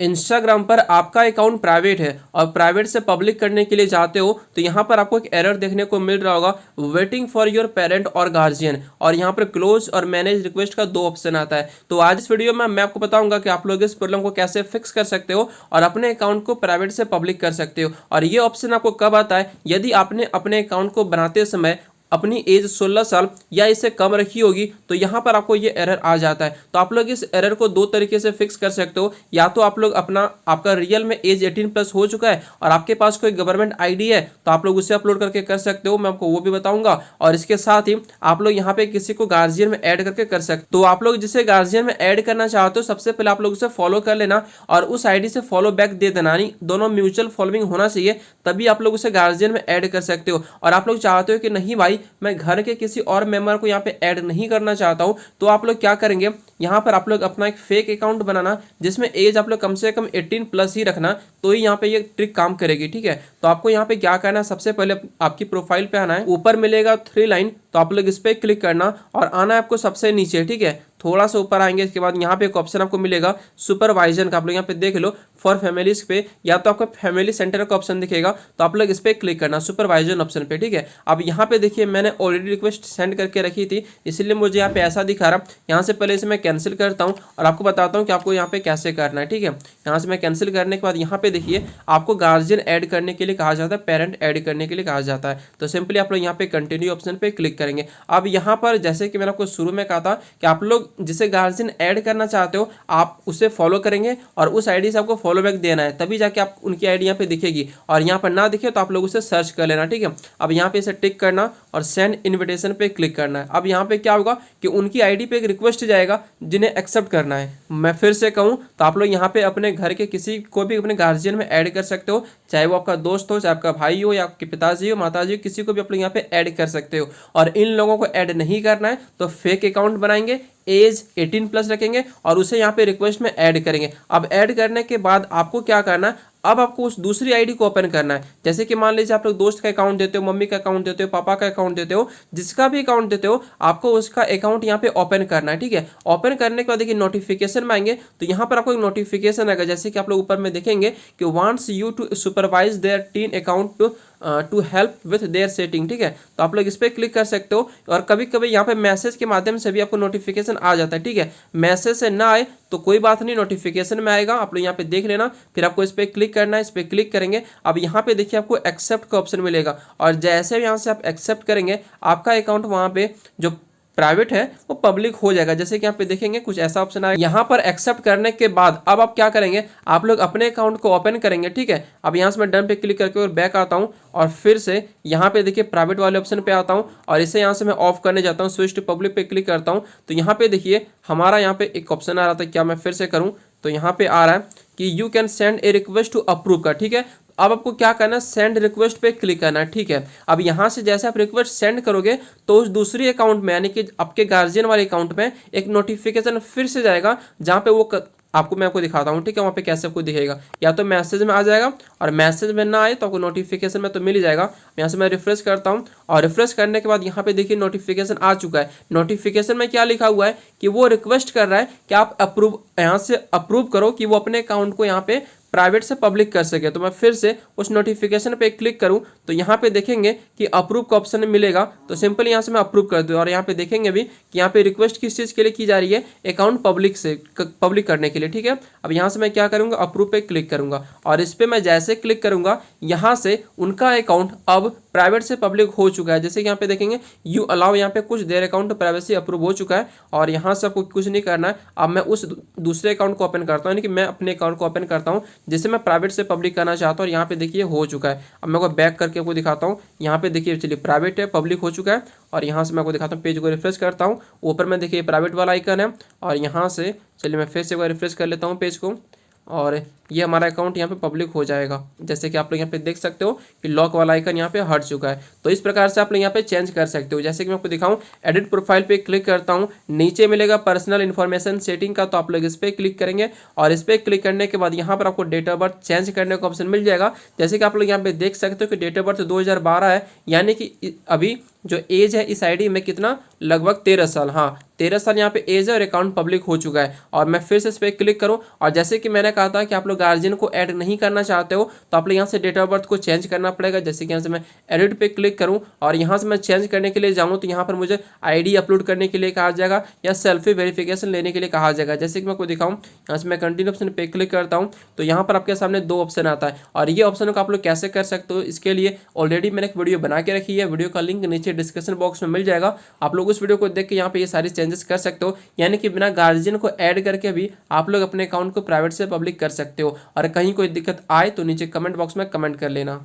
Instagram पर आपका account private है और प्राइवेट से पब्लिक करने के लिए चाहते हो तो यहाँ पर आपको एक एरर देखने को मिल रहा होगा, वेटिंग फॉर योर पेरेंट और गार्जियन, और यहाँ पर क्लोज और मैनेज रिक्वेस्ट का 2 ऑप्शन आता है। तो आज इस वीडियो में मैं आपको बताऊंगा कि आप लोग इस प्रॉब्लम को कैसे फिक्स कर सकते हो और अपने अकाउंट को प्राइवेट से पब्लिक कर सकते हो। और ये ऑप्शन आपको कब आता है, यदि आपने अपने अकाउंट को बनाते समय अपनी एज 16 साल या इससे कम रखी होगी तो यहाँ पर आपको ये एरर आ जाता है। तो आप लोग इस एरर को 2 तरीके से फिक्स कर सकते हो, या तो आप लोग आपका रियल में एज 18+ हो चुका है और आपके पास कोई गवर्नमेंट आईडी है तो आप लोग उसे अपलोड करके कर सकते हो, मैं आपको वो भी बताऊंगा। और इसके साथ ही आप लोग यहाँ पे किसी को गार्जियन में ऐड करके कर सकते हो। तो आप लोग जिसे गार्जियन में ऐड करना चाहते हो सबसे पहले आप लोग उसे फॉलो कर लेना और उस आईडी से फॉलो बैक दे देना, नहीं दोनों म्यूचुअल फॉलोइंग होना चाहिए, तभी आप लोग उसे गार्जियन में ऐड कर सकते हो। और आप लोग चाहते हो कि नहीं भाई मैं घर के किसी और मेंबर को यहाँ पे ऐड नहीं करना चाहता हूँ, तो आप लोग क्या करेंगे, यहाँ पर आप लोग अपना एक फेक अकाउंट बनाना जिसमें एज आप लोग कम से कम 18+ ही रखना, तो ही यहाँ पे ये ट्रिक काम करेगी। ठीक है, तो आपको यहाँ पे क्या करना है, सबसे पहले आपकी प्रोफाइल पे आना है, ऊपर मिलेगा 3 लाइन, तो आप लोग इस पर क्लिक करना और आना है आपको सबसे नीचे। ठीक है, थोड़ा सा ऊपर आएंगे, इसके बाद यहाँ पे एक ऑप्शन आपको मिलेगा सुपरवाइजन का, आप लोग यहाँ पे देख लो फॉर फैमिलीज पे, या तो आपको फैमिली सेंटर का ऑप्शन दिखेगा तो आप लोग इस पर क्लिक करना सुपरवाइजन ऑप्शन पे। ठीक है, अब यहाँ पे देखिए मैंने ऑलरेडी रिक्वेस्ट सेंड करके रखी थी इसलिए मुझे यहाँ पे ऐसा दिखा रहा। यहाँ से पहले इसे मैं कैंसिल करता हूँ और आपको बताता हूँ कि आपको यहाँ पे कैसे करना है। ठीक है, यहाँ से मैं कैंसिल करने के बाद यहाँ पे देखिए आपको गार्जियन ऐड करने के लिए कहा जाता है, पेरेंट ऐड करने के लिए कहा जाता है। तो सिंपली आप लोग यहाँ पे कंटिन्यू ऑप्शन पे क्लिक करेंगे। अब यहाँ पर जैसे कि मैंने आपको शुरू में कहा था कि आप लोग जिसे गार्जियन ऐड करना चाहते हो आप उसे फॉलो करेंगे और उस आईडी से आपको फॉलो बैक देना है, तभी जाके आप उनकी आईडी यहाँ पे दिखेगी, और यहाँ पर ना दिखे तो आप लोग उसे सर्च कर लेना। ठीक है, अब यहाँ पे इसे टिक करना और सेंड इन्विटेशन पे क्लिक करना है। अब यहाँ पे क्या होगा कि उनकी आईडी पे एक रिक्वेस्ट जाएगा जिन्हें एक्सेप्ट करना है। मैं फिर से कहूँ तो आप लोग यहाँ पे अपने घर के किसी को भी अपने गार्जियन में ऐड कर सकते हो, चाहे वो आपका दोस्त हो, चाहे आपका भाई हो, या आपके पिताजी हो, माताजी हो, किसी को भी आप लोग यहाँ पे ऐड कर सकते हो। और इन लोगों को ऐड नहीं करना है तो फेक अकाउंट बनाएंगे, एज 18+ रखेंगे और उसे यहाँ पे रिक्वेस्ट में ऐड करेंगे। अब ऐड करने के बाद आपको क्या करना है, अब आपको उस दूसरी आईडी को ओपन करना है। जैसे कि मान लीजिए आप लोग दोस्त का अकाउंट देते हो, मम्मी का अकाउंट देते हो, पापा का अकाउंट देते हो, जिसका भी अकाउंट देते हो आपको उसका अकाउंट यहाँ पे ओपन करना है। ठीक है, ओपन करने के बाद देखिए नोटिफिकेशन में आएंगे तो यहाँ पर आपको एक नोटिफिकेशन आएगा, जैसे कि आप लोग ऊपर में देखेंगे कि wants you to supervise their teen account to help with their setting. ठीक है, तो आप लोग इस पर क्लिक कर सकते हो और कभी कभी यहाँ पे मैसेज के माध्यम से भी आपको नोटिफिकेशन आ जाता है। ठीक है, मैसेज से ना आए तो कोई बात नहीं, नोटिफिकेशन में आएगा, आप लोग यहाँ पे देख लेना, फिर आपको इस पर क्लिक करना है। इस पर क्लिक करेंगे, अब यहाँ पे देखिए आपको एक्सेप्ट का ऑप्शन मिलेगा और जैसे यहाँ से आप एक्सेप्ट करेंगे आपका अकाउंट वहाँ पे जो प्राइवेट है वो पब्लिक हो जाएगा। जैसे कि यहाँ पे देखेंगे कुछ ऐसा ऑप्शन आएगा। यहाँ पर एक्सेप्ट करने के बाद अब आप क्या करेंगे, आप लोग अपने अकाउंट को ओपन करेंगे। ठीक है, अब यहाँ से मैं डन पे क्लिक करके और बैक आता हूँ और फिर से यहाँ पे देखिए प्राइवेट वाले ऑप्शन पे आता हूँ और इसे यहाँ से मैं ऑफ करने जाता हूँ, स्विच टू पब्लिक पे क्लिक करता हूँ। तो यहाँ पे देखिए हमारा यहाँ पे एक ऑप्शन आ रहा था, क्या मैं फिर से करूँ तो यहाँ पे आ रहा है कि you can send a request to approve का। ठीक है, अब आपको क्या करना है, सेंड रिक्वेस्ट पे क्लिक करना है। ठीक है, अब यहाँ से जैसे आप रिक्वेस्ट सेंड करोगे तो उस दूसरी अकाउंट में यानी कि आपके गार्जियन वाले अकाउंट में एक नोटिफिकेशन फिर से जाएगा जहाँ पे वो मैं आपको दिखाता हूँ। ठीक है, वहाँ पे कैसे आपको दिखेगा, या तो मैसेज में आ जाएगा और मैसेज में ना आए तो आपको नोटिफिकेशन में तो मिल ही जाएगा। यहाँ से मैं रिफ्रेश करता हूँ और रिफ्रेश करने के बाद यहाँ पे देखिए नोटिफिकेशन आ चुका है। नोटिफिकेशन में क्या लिखा हुआ है कि वो रिक्वेस्ट कर रहा है कि आप अप्रूव यहाँ से अप्रूव करो कि वो अपने अकाउंट को यहाँ पे प्राइवेट से पब्लिक कर सके। तो मैं फिर से उस नोटिफिकेशन पे क्लिक करूं तो यहाँ पे देखेंगे कि अप्रूव का ऑप्शन मिलेगा, तो सिंपल यहाँ से मैं अप्रूव कर दूँ। और यहाँ पे देखेंगे भी कि यहाँ पे रिक्वेस्ट किस चीज़ के लिए की जा रही है, अकाउंट पब्लिक करने के लिए। ठीक है, अब यहाँ से मैं क्या करूँगा, अप्रूव पे क्लिक करूँगा और इस पर मैं जैसे क्लिक करूँगा यहाँ से उनका अकाउंट अब प्राइवेट से पब्लिक हो चुका है। जैसे कि यहाँ पे देखेंगे यू अलाउ, यहाँ पे कुछ देर अकाउंट प्राइवेसी अप्रूव हो चुका है और यहाँ से आपको कुछ नहीं करना है। अब मैं उस दूसरे अकाउंट को ओपन करता हूँ, यानी कि मैं अपने अकाउंट को ओपन करता हूँ जिसे मैं प्राइवेट से पब्लिक करना चाहता हूँ और यहाँ पे देखिए हो चुका है। अब मैं आपको बैक करके आपको दिखाता हूँ, यहाँ पे देखिए चलिए प्राइवेट है, पब्लिक हो चुका है और यहाँ से मैं आपको दिखाता हूँ, पेज को रिफ्रेश करता हूँ, ऊपर में देखिए प्राइवेट वाला आइकन है और यहाँ से चलिए मैं फिर से एक बार रिफ्रेश कर लेता हूँ पेज को और ये हमारा अकाउंट यहाँ पे पब्लिक हो जाएगा। जैसे कि आप लोग यहाँ पे देख सकते हो कि लॉक वाला आइकन यहाँ पे हट चुका है। तो इस प्रकार से आप लोग यहाँ पे चेंज कर सकते हो। जैसे कि मैं आपको दिखाऊं, एडिट प्रोफाइल पे क्लिक करता हूँ, नीचे मिलेगा पर्सनल इन्फॉर्मेशन सेटिंग का, तो आप लोग इस पर क्लिक करेंगे और इस पर क्लिक करने के बाद यहाँ पर आपको डेट ऑफ बर्थ चेंज करने का ऑप्शन मिल जाएगा। जैसे कि आप लोग यहाँ पे देख सकते हो कि डेट ऑफ बर्थ 2012 है, यानी कि अभी जो एज है इस आईडी में कितना, लगभग 13 साल। हाँ, 13 साल यहाँ पे एज है और अकाउंट पब्लिक हो चुका है। और मैं फिर से इस पर क्लिक करूँ, और जैसे कि मैंने कहा था कि आप लोग गार्जियन को ऐड नहीं करना चाहते हो तो आप लोग यहाँ से डेट ऑफ बर्थ को चेंज करना पड़ेगा। जैसे कि यहाँ से मैं एडिट पे क्लिक करूँ और यहाँ से मैं चेंज करने के लिए जाऊँ तो यहाँ पर मुझे आईडी अपलोड करने के लिए कहा जाएगा या सेल्फी वेरिफिकेशन लेने के लिए कहा जाएगा। जैसे कि मैं आपको दिखाऊँ, यहाँ से मैं कंटिन्यू ऑप्शन पे क्लिक करता हूँ तो यहाँ पर आपके सामने दो ऑप्शन आता है, और ये ऑप्शन को आप लोग कैसे कर सकते हो इसके लिए ऑलरेडी मैंने एक वीडियो बना के रखी है। वीडियो का लिंक नीचे डिस्क्रिप्शन बॉक्स में मिल जाएगा। आप लोग उस वीडियो को देख के यहाँ पे ये सारी चेंजेस कर सकते हो, यानी कि बिना गार्जियन को ऐड करके भी आप लोग अपने अकाउंट को प्राइवेट से पब्लिक कर सकते हो। और कहीं कोई दिक्कत आए तो नीचे कमेंट बॉक्स में कमेंट कर लेना।